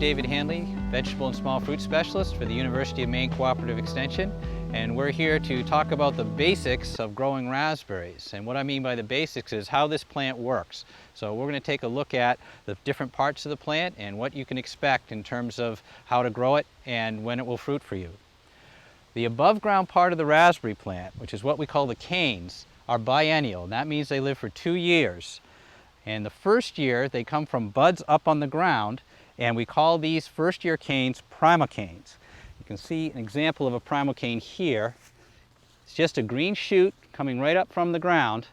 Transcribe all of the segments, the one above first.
David Hanley, Vegetable and Small Fruit Specialist for the University of Maine Cooperative Extension, and we're here to talk about the basics of growing raspberries. And what I mean by the basics is how this plant works. So we're going to take a look at the different parts of the plant and what you can expect in terms of how to grow it and when it will fruit for you. The above ground part of the raspberry plant, which is what we call the canes, are biennial. That means they live for 2 years. And the first year they come from buds up on the ground, and we call these first year canes Primo Canes. You can see an example of a Primo Cane here. It's just a green shoot coming right up from the ground,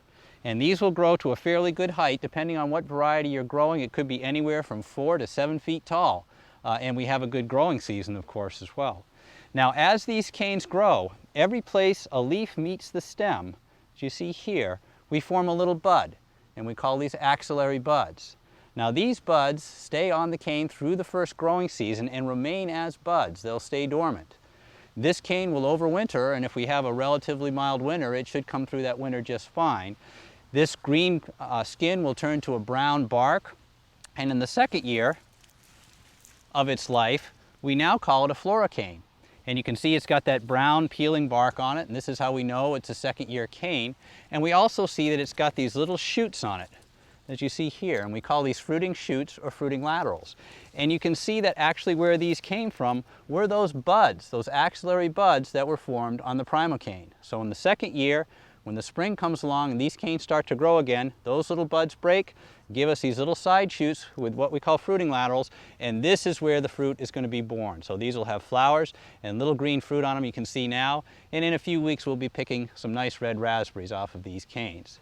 and these will grow to a fairly good height depending on what variety you're growing. It could be anywhere from 4 to 7 feet tall, and we have a good growing season, of course, as well. Now, as these canes grow, every place a leaf meets the stem, as you see here, we form a little bud, and we call these axillary buds. Now, these buds stay on the cane through the first growing season and remain as buds. They'll stay dormant. This cane will overwinter, and if we have a relatively mild winter, it should come through that winter just fine. This green skin will turn to a brown bark, and in the second year of its life, we now call it a floricane. And you can see it's got that brown peeling bark on it, and this is how we know it's a second year cane. And we also see that it's got these little shoots on it, as you see here, and we call these fruiting shoots or fruiting laterals. And you can see that actually where these came from were those buds, those axillary buds that were formed on the Primo cane. So in the second year, when the spring comes along and these canes start to grow again, those little buds break, give us these little side shoots with what we call fruiting laterals, and this is where the fruit is going to be born. So these will have flowers and little green fruit on them, you can see now, and in a few weeks we'll be picking some nice red raspberries off of these canes.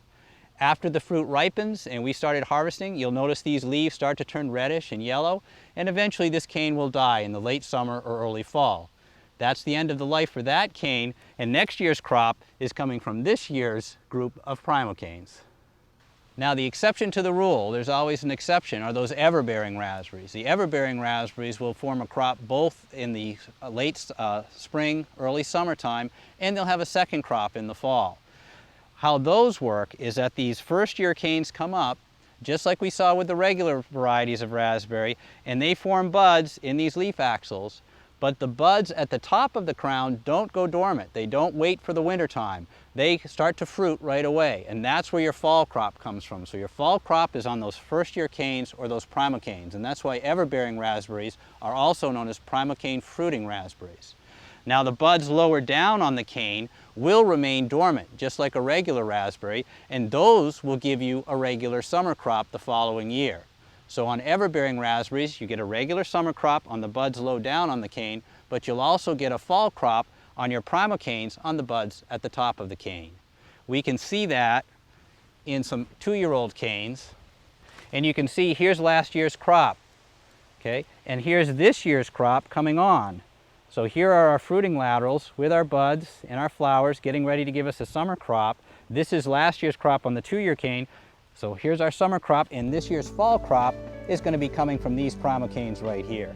After the fruit ripens and we started harvesting, you'll notice these leaves start to turn reddish and yellow, and eventually this cane will die in the late summer or early fall. That's the end of the life for that cane, and next year's crop is coming from this year's group of Primo Canes. Now, the exception to the rule, there's always an exception, are those everbearing raspberries. The everbearing raspberries will form a crop both in the late spring, early summertime, and they'll have a second crop in the fall. How those work is that these first year canes come up, just like we saw with the regular varieties of raspberry, and they form buds in these leaf axils, but the buds at the top of the crown don't go dormant. They don't wait for the winter time. They start to fruit right away, and that's where your fall crop comes from. So your fall crop is on those first year canes or those Primo Canes, and that's why everbearing raspberries are also known as Primo Cane fruiting raspberries. Now, the buds lower down on the cane will remain dormant, just like a regular raspberry, and those will give you a regular summer crop the following year. So on everbearing raspberries, you get a regular summer crop on the buds low down on the cane, but you'll also get a fall crop on your Primo Canes on the buds at the top of the cane. We can see that in some 2-year-old canes, and you can see here's last year's crop, okay? And here's this year's crop coming on. So here are our fruiting laterals with our buds and our flowers getting ready to give us a summer crop. This is last year's crop on the 2-year cane. So here's our summer crop, and this year's fall crop is going to be coming from these Primo Canes right here.